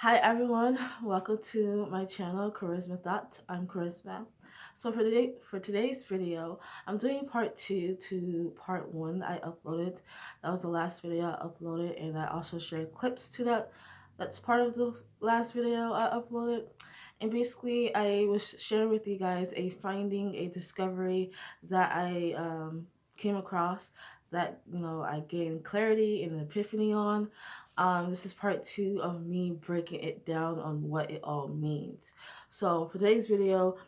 Hi everyone, welcome to my channel Charisma Thoughts. I'm Charisma. So for today's video, I'm doing part two to part one I uploaded. That was the last video I uploaded, and I also shared clips to that. That's part of the last video I uploaded. And basically, I was sharing with you guys a finding, a discovery that I came across that I gained clarity and epiphany on. This is part two of me breaking it down on what it all means. So for today's video,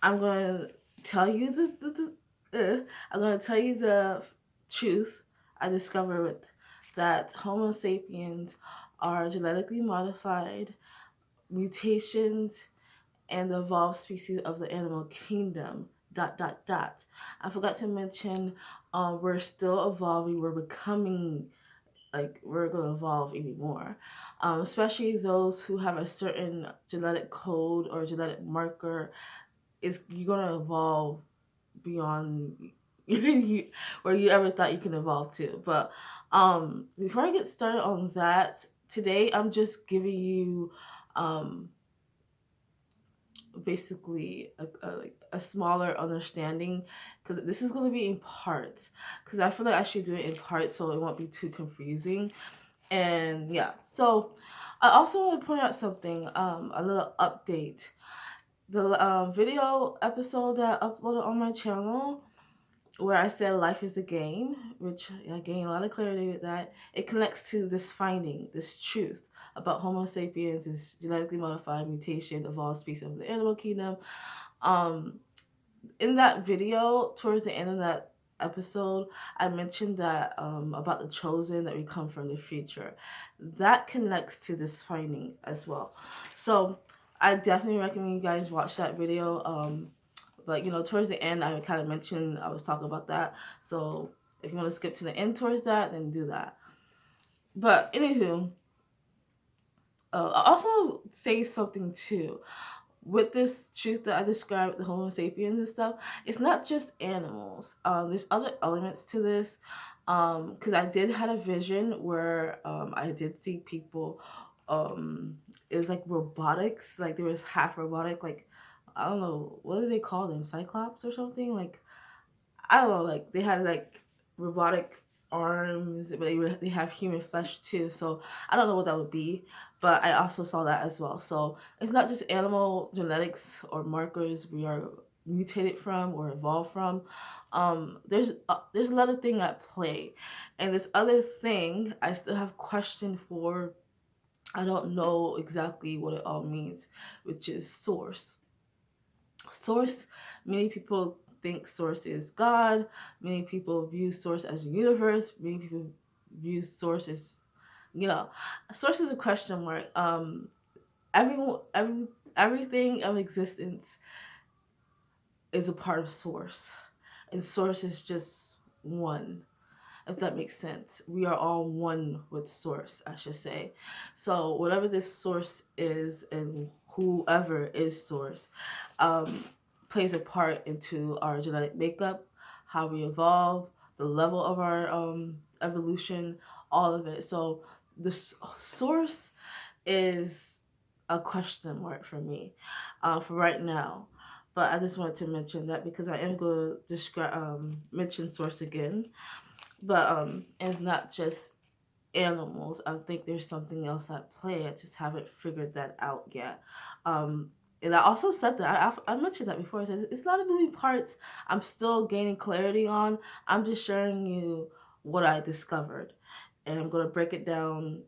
I'm going to tell you I'm going to tell you the truth I discovered that Homo sapiens are genetically modified mutations and the evolved species of the animal kingdom. Dot dot dot. I forgot to mention, we're still evolving. We're becoming we're gonna evolve even more, especially those who have a certain genetic code or genetic marker. Is you're gonna evolve beyond where you ever thought you can evolve to. But before I get started on that, today I'm just giving you um, basically a smaller understanding, because this is going to be in parts, because I feel like I should do it in parts so it won't be too confusing. And yeah, so I also want to point out something, a little update. The video episode that I uploaded on my channel where I said life is a game, which I gained a lot of clarity with that, it connects to this finding, this truth about Homo sapiens is genetically modified mutation of all species of the animal kingdom. Um, in that video, towards the end of that episode, I mentioned that about the chosen, that we come from the future. That connects to this finding as well. So I definitely recommend you guys watch that video. But towards the end, I kind of mentioned I was talking about that. So if you want to skip to the end towards that, then do that. But anywho, I also say something too with this truth that I described, the Homo sapiens and stuff. It's not just animals. There's other elements to this. Because I did had a vision where I did see people. It was like robotics. Like there was half robotic. Like I don't know, what do they call them? Cyclops or something? Like I don't know. Like they had like robotic arms, but they have human flesh too. So I don't know what that would be, but I also saw that as well. So it's not just animal genetics or markers we are mutated from or evolved from. There's another thing at play, and this other thing I still have question for. I don't know exactly what it all means, which is source. Source, many people think source is God. Many people view source as the universe. Many people view source as, source is a question mark. Everyone, everything of existence is a part of source, and source is just one. If that makes sense, we are all one with source, I should say. So whatever this source is, and whoever is source, um, plays a part into our genetic makeup, how we evolve, the level of our evolution, all of it. So the source is a question mark for me, for right now. But I just wanted to mention that because I am going to describe mention source again. But it's not just animals. I think there's something else at play. I just haven't figured that out yet. Um, and I also said that I mentioned that before. I said it's not a moving parts. I'm still gaining clarity on. I'm just sharing you what I discovered, and I'm gonna break it down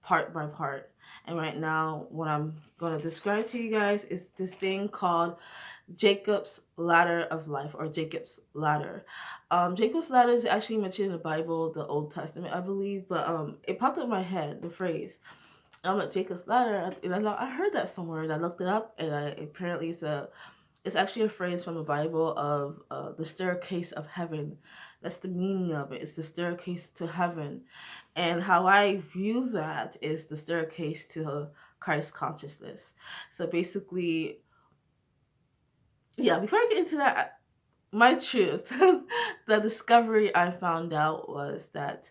part by part. And right now, what I'm gonna describe to you guys is this thing called Jacob's ladder of life, or Jacob's ladder. Jacob's ladder is actually mentioned in the Bible, the Old Testament, I believe, but it popped up in my head, the phrase. I'm like, Jacob's ladder, and I heard that somewhere, and I looked it up, and apparently it's actually a phrase from the Bible of the staircase of heaven. That's the meaning of it. It's the staircase to heaven. And how I view that is the staircase to Christ consciousness. So basically, yeah, before I get into that, my truth, the discovery I found out was that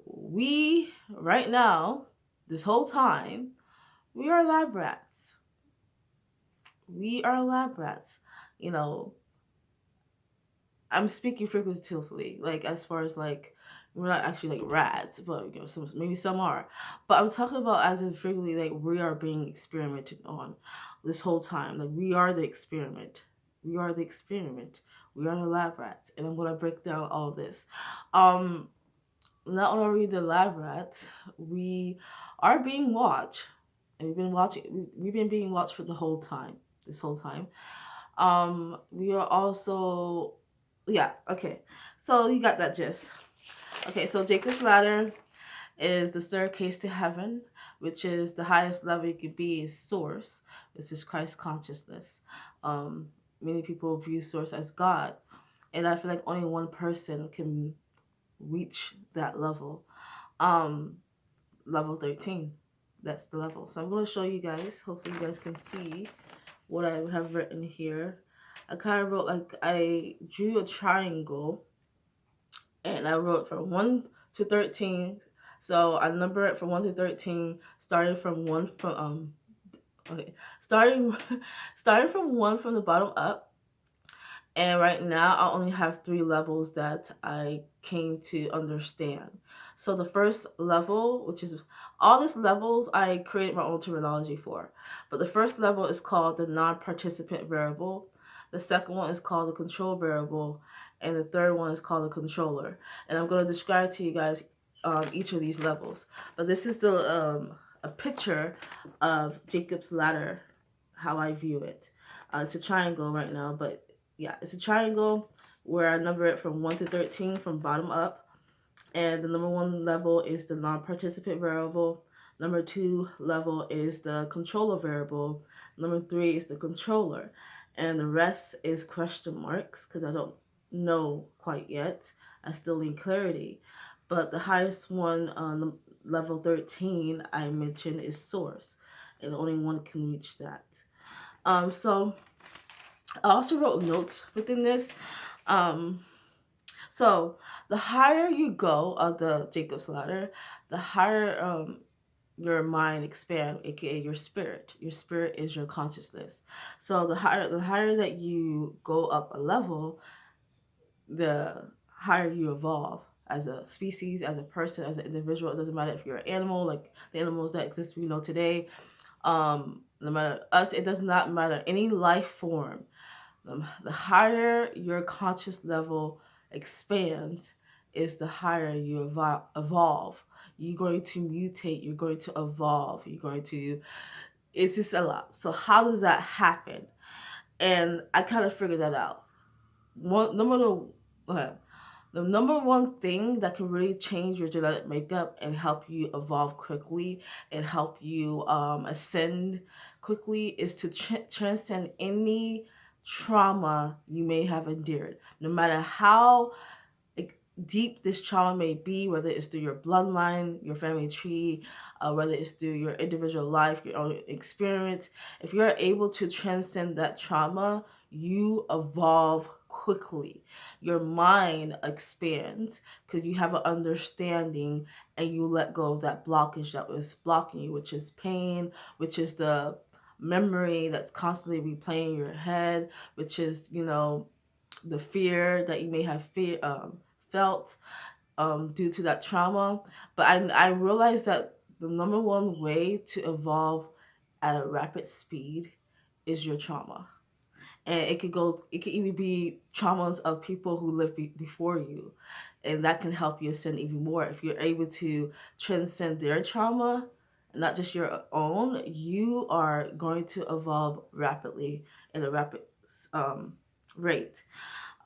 we, right now, this whole time, We are lab rats. We are lab rats. You know, I'm speaking figuratively, like as far as like we're not actually like rats, but you know, some maybe some are. But I'm talking about as in figuratively, like we are being experimented on this whole time. Like we are the experiment. We are the experiment. We are the lab rats, and I'm gonna break down all of this. Um, Not only are we the lab rats, we are being watched, and we've been watching. We've been being watched for the whole time. This whole time. We are also, yeah, okay. So you got that gist. Okay, so Jacob's ladder is the staircase to heaven, which is the highest level you could be is source, which is Christ consciousness. Um, Many people view source as God, and I feel like only one person can reach that level. Um, Level 13. That's the level. So I'm going to show you guys. Hopefully you guys can see what I have written here. I kind of wrote like I drew a triangle and I wrote from 1 to 13. So I number it from 1 to 13, starting from 1 from okay, starting starting from 1 from the bottom up. And right now, I only have 3 levels that I came to understand. So the first level, which is all these levels, I created my own terminology for. But the first level is called the non-participant variable. The second one is called the control variable. And the third one is called the controller. And I'm going to describe to you guys each of these levels. But this is a picture of Jacob's ladder, how I view it. It's a triangle right now, but yeah, it's a triangle where I number it from 1 to 13 from bottom up. And the number 1 level is the non-participant variable. Number 2 level is the controller variable. Number 3 is the controller. And the rest is question marks because I don't know quite yet. I still need clarity. But the highest one on level 13 I mentioned is source. And only one can reach that. So I also wrote notes within this. Um, so the higher you go of the Jacob's ladder, the higher your mind expand, aka your spirit. Your spirit is your consciousness. So the higher that you go up a level, the higher you evolve as a species, as a person, as an individual. It doesn't matter if you're an animal, like the animals that exist we know today. No matter us, it does not matter any life form. The higher your conscious level expands is the higher you evolve. You're going to mutate, you're going to evolve, you're going to, it's just a lot. So how does that happen? And I kind of figured that out. One the number one thing that can really change your genetic makeup and help you evolve quickly and help you ascend quickly is to transcend any trauma you may have endured. No matter how deep this trauma may be, whether it's through your bloodline, your family tree, whether it's through your individual life, your own experience, if you're able to transcend that trauma, you evolve quickly. Your mind expands because you have an understanding and you let go of that blockage that was blocking you, which is pain, which is the memory that's constantly replaying in your head, which is, you know, the fear that you may have felt due to that trauma. But I realized that the number one way to evolve at a rapid speed is your trauma. And it could even be traumas of people who lived before you. And that can help you ascend even more. If you're able to transcend their trauma, not just your own, you are going to evolve rapidly in a rapid rate.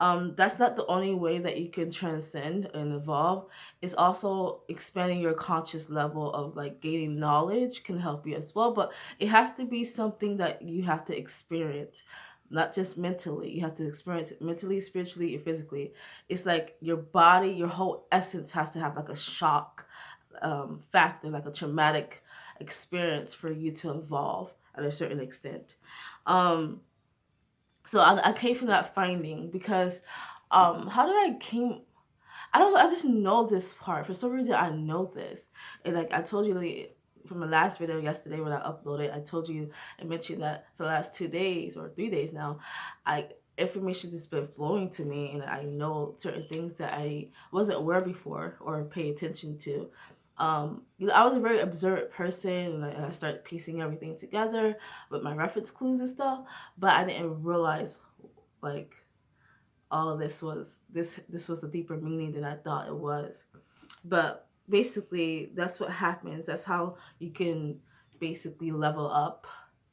That's not the only way that you can transcend and evolve. It's also expanding your conscious level of like gaining knowledge can help you as well. But it has to be something that you have to experience, not just mentally. You have to experience it mentally, spiritually, and physically. It's like your body, your whole essence has to have like a shock factor, like a traumatic experience for you to evolve at a certain extent. Um, so I came from that finding because how did I came I don't know, I just know this part. For some reason I know this. And like I told you, like from the last video yesterday when I uploaded, I told you, I mentioned that for the last 2 days or 3 days now, information has been flowing to me, and I know certain things that I wasn't aware before or pay attention to. I was a very observant person, and I started piecing everything together with my reference clues and stuff, but I didn't realize like all this was a deeper meaning than I thought it was. But basically, that's what happens. That's how you can basically level up.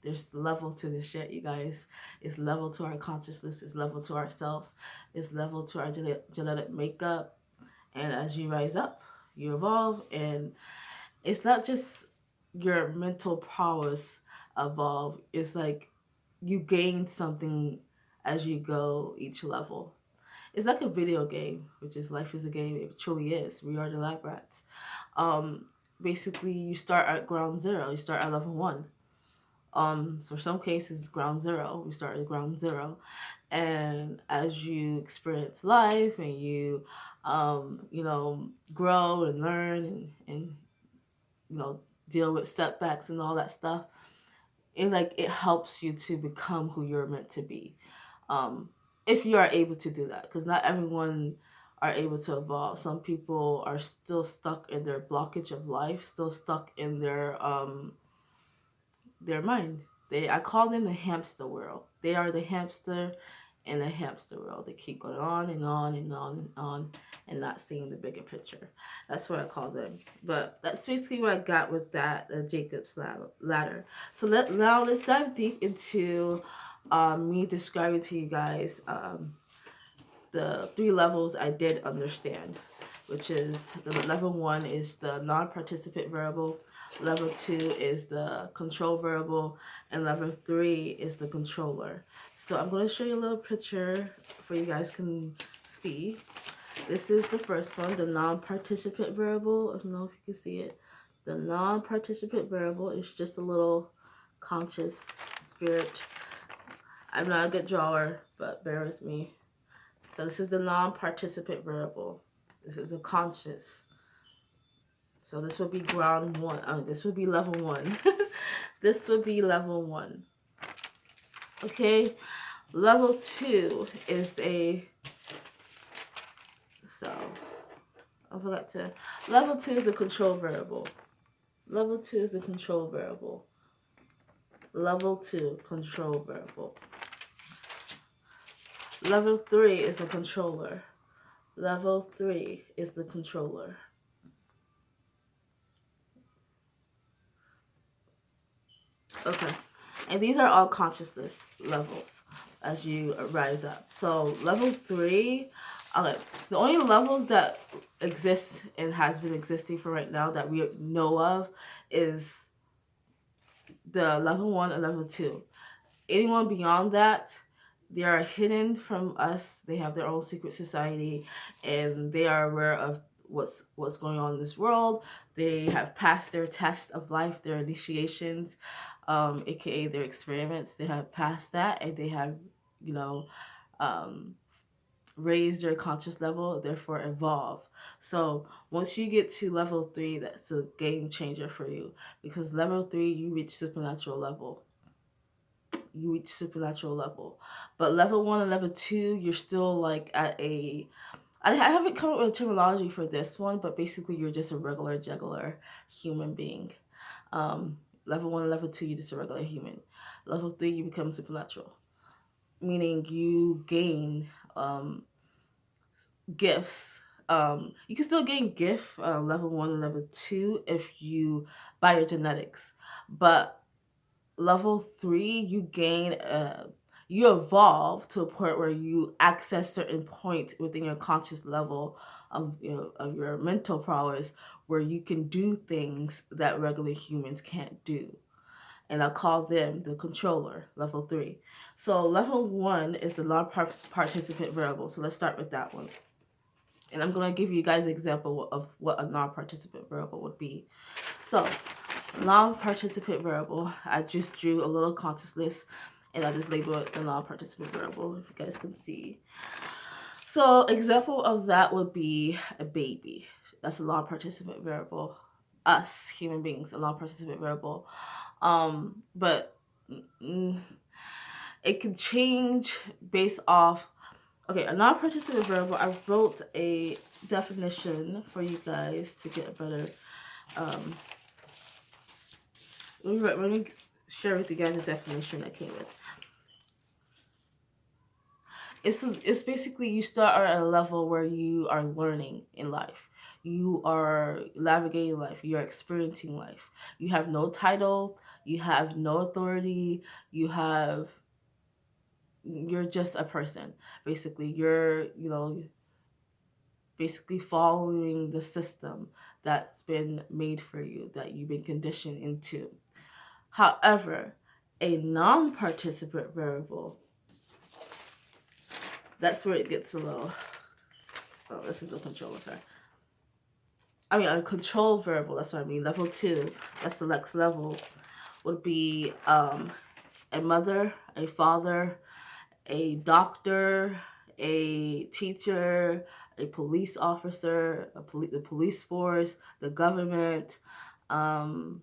There's levels to this shit, you guys. It's level to our consciousness. It's level to ourselves. It's level to our genetic makeup. And as you rise up, you evolve. And it's not just your mental prowess evolve. It's like you gain something as you go each level. It's like a video game, which is life is a game. It truly is. We are the lab rats. Um, Basically, you start at ground zero. You start at level 1. So some cases, ground zero. We start at ground zero, and as you experience life and you, grow and learn and deal with setbacks and all that stuff, it helps you to become who you're meant to be. Um, if you are able to do that, because not everyone are able to evolve. Some people are still stuck in their blockage of life, still stuck in their mind. I call them the hamster world. They are the hamster in a hamster world. They keep going on and on and on and on and not seeing the bigger picture. That's what I call them. But that's basically what I got with that Jacob's ladder. So now let's dive deep into me describing to you guys the 3 levels I did understand, which is level 1 is the non-participant variable, level 2 is the control variable, and level 3 is the controller. So I'm going to show you a little picture for you guys can see. This is the first one, the non-participant variable. I don't know if you can see it. The non-participant variable is just a little conscious spirit. I'm not a good drawer, but bear with me. So this is the non-participant variable. This is a conscious. So this would be ground 1. This would be level 1. This would be level 1. Okay. Level 2 is level 2 is a control variable. Level 2 is a control variable. Level 2, control variable. Level 3 is a controller. Level 3 is the controller. Okay. And these are all consciousness levels as you rise up. So level 3, okay, the only levels that exist and has been existing for right now that we know of is the level 1 and level 2. Anyone beyond that, they are hidden from us. They have their own secret society, and they are aware of what's going on in this world. They have passed their test of life, their initiations, aka their experiments. They have passed that, and they have, raised their conscious level, therefore evolve. So once you get to level 3, that's a game changer for you, because level 3 you reach supernatural level. But level 1 and level 2, you're still like at a, I haven't come up with a terminology for this one, but basically you're just a regular juggler human being. Level 1 and level 2, you're just a regular human. Level 3, you become supernatural, meaning you gain gifts. You can still gain gift level 1 and level 2 if you by your genetics, but level 3 you gain you evolve to a point where you access certain points within your conscious level of your mental prowess, where you can do things that regular humans can't do, and I'll call them the controller, level 3. So level 1 is the non-participant variable. So let's start with that one, and I'm going to give you guys an example of what a non-participant variable would be. So non-participant variable, I just drew a little consciousness and I just labeled it the non-participant variable, if you guys can see. So example of that would be a baby. That's a non-participant variable. us human beings, a non-participant variable. But mm, it can change based off. Okay, a non-participant variable. I wrote a definition for you guys to get a better. Um, let me share with you guys the definition I came with. It's basically you start at a level where you are learning in life. You are navigating life. You are experiencing life. You have no title. You have no authority. You're just a person. Basically, you're basically following the system that's been made for you, that you've been conditioned into. However, a non-participant variable, that's where it gets a little. Oh, this is the controller, sorry. I mean, a control variable, that's what I mean. Level 2, that's the next level, would be a mother, a father, a doctor, a teacher, a police officer, the police force, the government, um,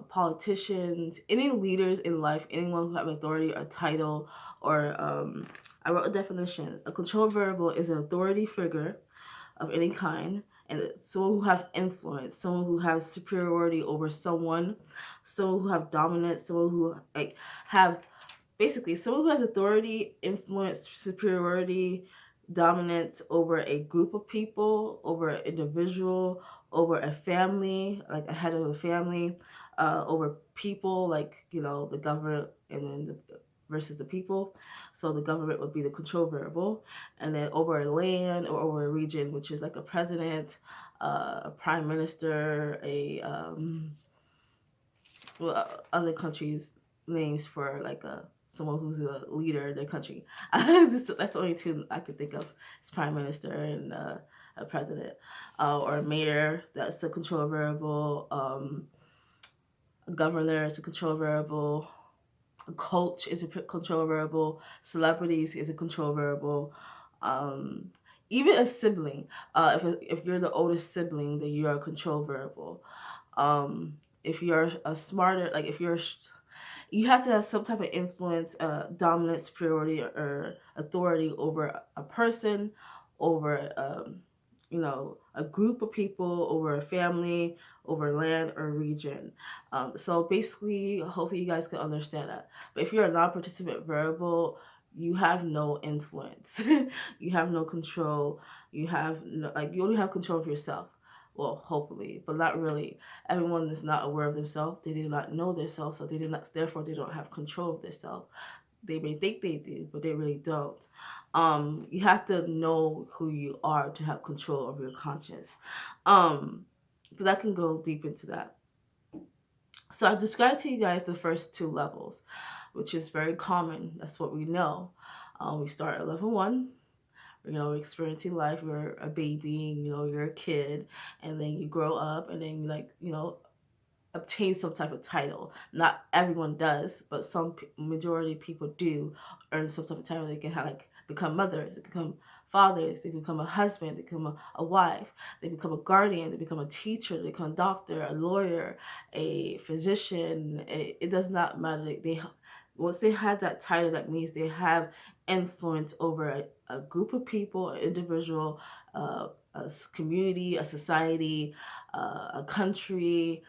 politicians, any leaders in life, anyone who have authority or title, or I wrote a definition. A control variable is an authority figure of any kind, and someone who have influence, someone who has superiority over someone who have dominance, someone who have basically someone who has authority, influence, superiority, dominance over a group of people, over an individual, over a family, like a head of a family, over people, like the government, and then versus the people. So the government would be the control variable, and then over a land or over a region, which is like a president, a prime minister, other countries' names for like someone who's a leader in their country. That's the only two I could think of. It's prime minister and a president, or a mayor. That's a control variable. A governor is a control variable. A coach is a control variable. Celebrities is a control variable. Um, Even a sibling. If you're the oldest sibling, then you are a control variable. If you're a smarter, like if you're you have to have some type of influence, dominant, superiority, or authority over a person, over a group of people, over a family, over land or region. So basically, hopefully you guys can understand that. But if you're a non-participant variable, you have no influence. You have no control. You have no, you only have control of yourself. Well, hopefully, but not really. Everyone is not aware of themselves. They do not know themselves, so they do not. Therefore, they don't have control of themselves. They may think they do, but they really don't. You have to know who you are to have control over your conscience. But I can go deep into that. So I described to you guys the first two levels, which is very common. That's what we know. We start at level 1, experiencing life. You're a baby, you're a kid, and then you grow up, and then obtain some type of title. Not everyone does, but some majority of people do earn some type of title. They can have become mothers, they become fathers, they become a husband, they become a wife, they become a guardian, they become a teacher, they become a doctor, a lawyer, a physician. It does not matter. They once they have that title, that means they have influence over a group of people, an individual, a community, a society, a country,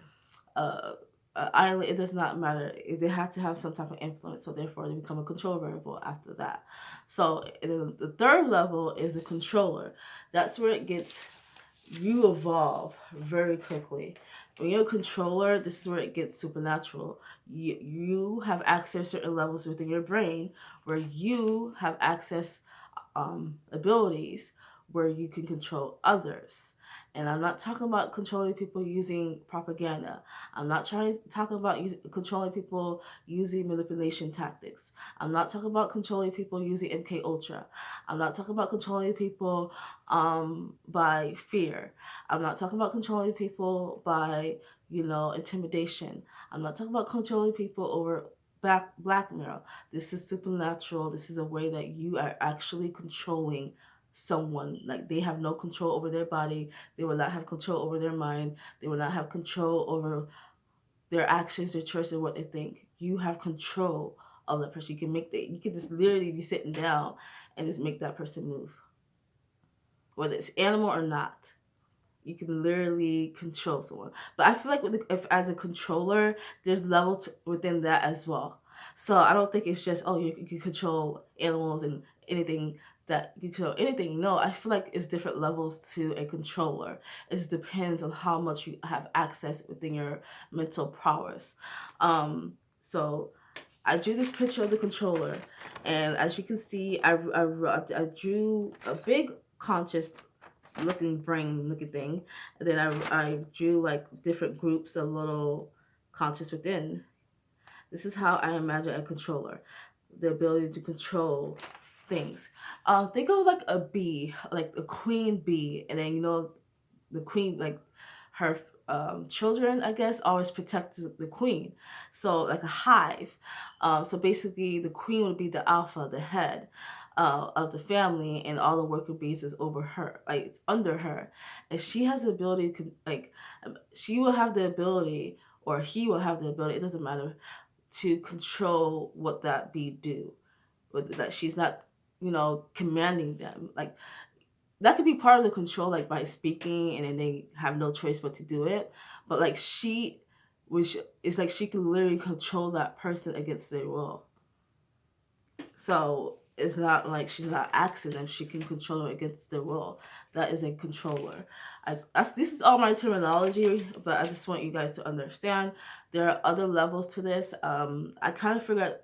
uh, island. It does not matter. They have to have some type of influence, so therefore they become a control variable after that. So the third level is the controller. That's where it gets, you evolve very quickly. When you're a controller, this is where it gets supernatural. You have access to certain levels within your brain where you have access abilities where you can control others. And I'm not talking about controlling people using propaganda. I'm not trying to talk about controlling people using manipulation tactics. I'm not talking about controlling people using MK Ultra. I'm not talking about controlling people by fear. I'm not talking about controlling people by intimidation. I'm not talking about controlling people over blackmail. This is supernatural. This is a way that you are actually controlling someone. Like, they have no control over their body, they will not have control over their mind, they will not have control over their actions, their choices, what they think. You have control of that person. You can make that. You can just literally be sitting down and just make that person move, whether it's animal or not. You can literally control someone. But I feel like if as a controller, there's levels within that as well. So I don't think it's just, oh, you can control animals and anything, that you control anything. No, I feel like it's different levels to a controller. It just depends on how much you have access within your mental prowess. So I drew this picture of the controller, and as you can see, I drew a big conscious looking brain looking thing, and then I drew like different groups of little conscious within. This is how I imagine a controller, the ability to control things. Think of like a bee, like a queen bee, and then the queen, like her children, I guess, always protect the queen. So like a hive. So basically, the queen would be the alpha, the head of the family, and all the worker bees is over her, like it's under her, and she has the ability to she will have the ability, or he will have the ability. It doesn't matter, to control what that bee do. That she's not, commanding them. Like, that could be part of the control, like by speaking, and then they have no choice but to do it. But like which is like she can literally control that person against their will. So it's not like she's not asking them; she can control it against their will. That is a controller. This is all my terminology, but I just want you guys to understand there are other levels to this. I kind of figured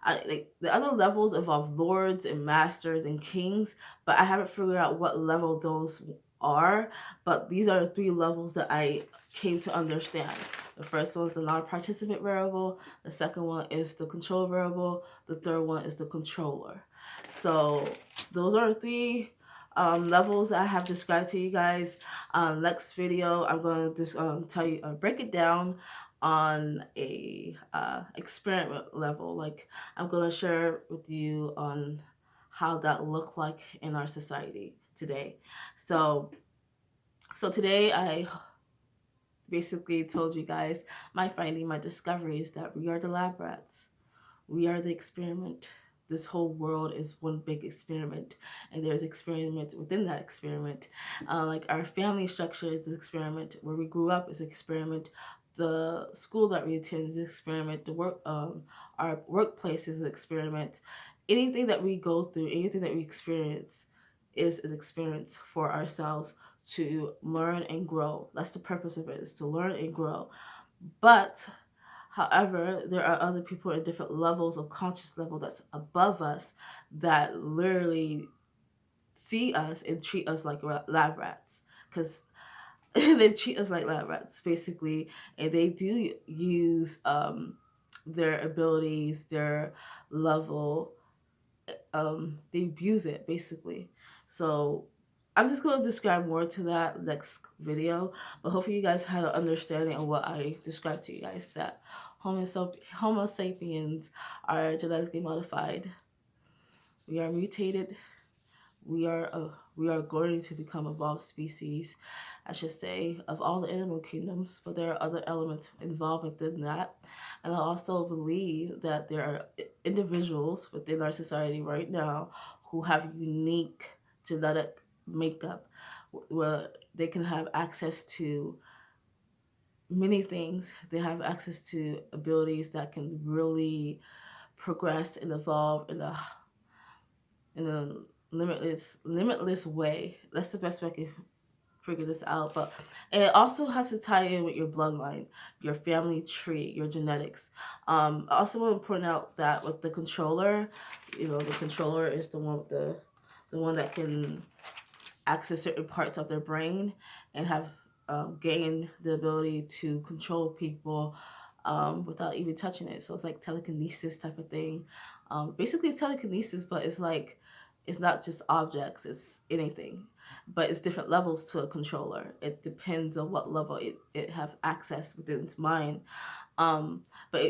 like the other levels involve lords and masters and kings, but I haven't figured out what level those are. But these are the three levels that I came to understand. The first one is the non-participant variable. The second one is the control variable. The third one is the controller. So those are the three levels I have described to you guys. Next video, I'm going to just tell you, break it down on a experiment level. Like, I'm going to share with you on how that look like in our society today. So today I basically told you guys my finding, my discovery is that we are the lab rats. We are the experiment. This whole world is one big experiment, and there's experiments within that experiment. Like, our family structure is an experiment. Where we grew up is an experiment. The school that we attend is an experiment. Our workplace is an experiment. Anything that we go through, anything that we experience, is an experience for ourselves to learn and grow. That's the purpose of it, is to learn and grow. But however, there are other people at different levels of conscious level that's above us, that literally see us and treat us like lab rats. Because they treat us like lab rats, basically. And they do use their abilities, their level, they abuse it, basically. So I'm just going to describe more to that next video, but hopefully you guys had an understanding of what I described to you guys, that Homo sapiens are genetically modified. We are mutated. We are going to become evolved species, I should say, of all the animal kingdoms, but there are other elements involved within that. And I also believe that there are individuals within our society right now who have unique genetic makeup, where they can have access to many things. They have access to abilities that can really progress and evolve in a limitless way. That's the best way I can figure this out. But it also has to tie in with your bloodline, your family tree, your genetics. I also want to point out that with the controller, the controller is the one that can access certain parts of their brain and have gained the ability to control people without even touching it. So it's like telekinesis type of thing. Basically, it's telekinesis, but it's like, it's not just objects, it's anything. But it's different levels to a controller. It depends on what level it have access within its mind. But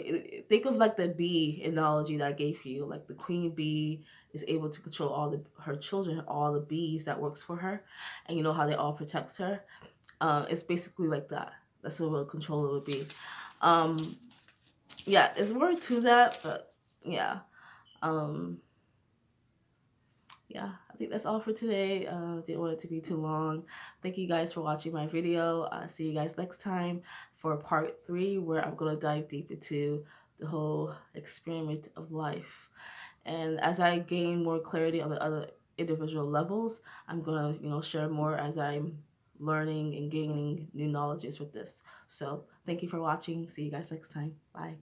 think of like the bee analogy that I gave you. Like, the queen bee is able to control all her children, all the bees that works for her, and you know how they all protects her. It's basically like that. That's what a controller would be. Um, yeah, there's more to that, but yeah. Um, yeah, I think that's all for today. Didn't want it to be too long. Thank you guys for watching my video. See you guys next time for part 3, where I'm gonna dive deep into the whole experiment of life. And as I gain more clarity on the other individual levels, I'm gonna, share more as I'm learning and gaining new knowledges with this. So thank you for watching. See you guys next time. Bye.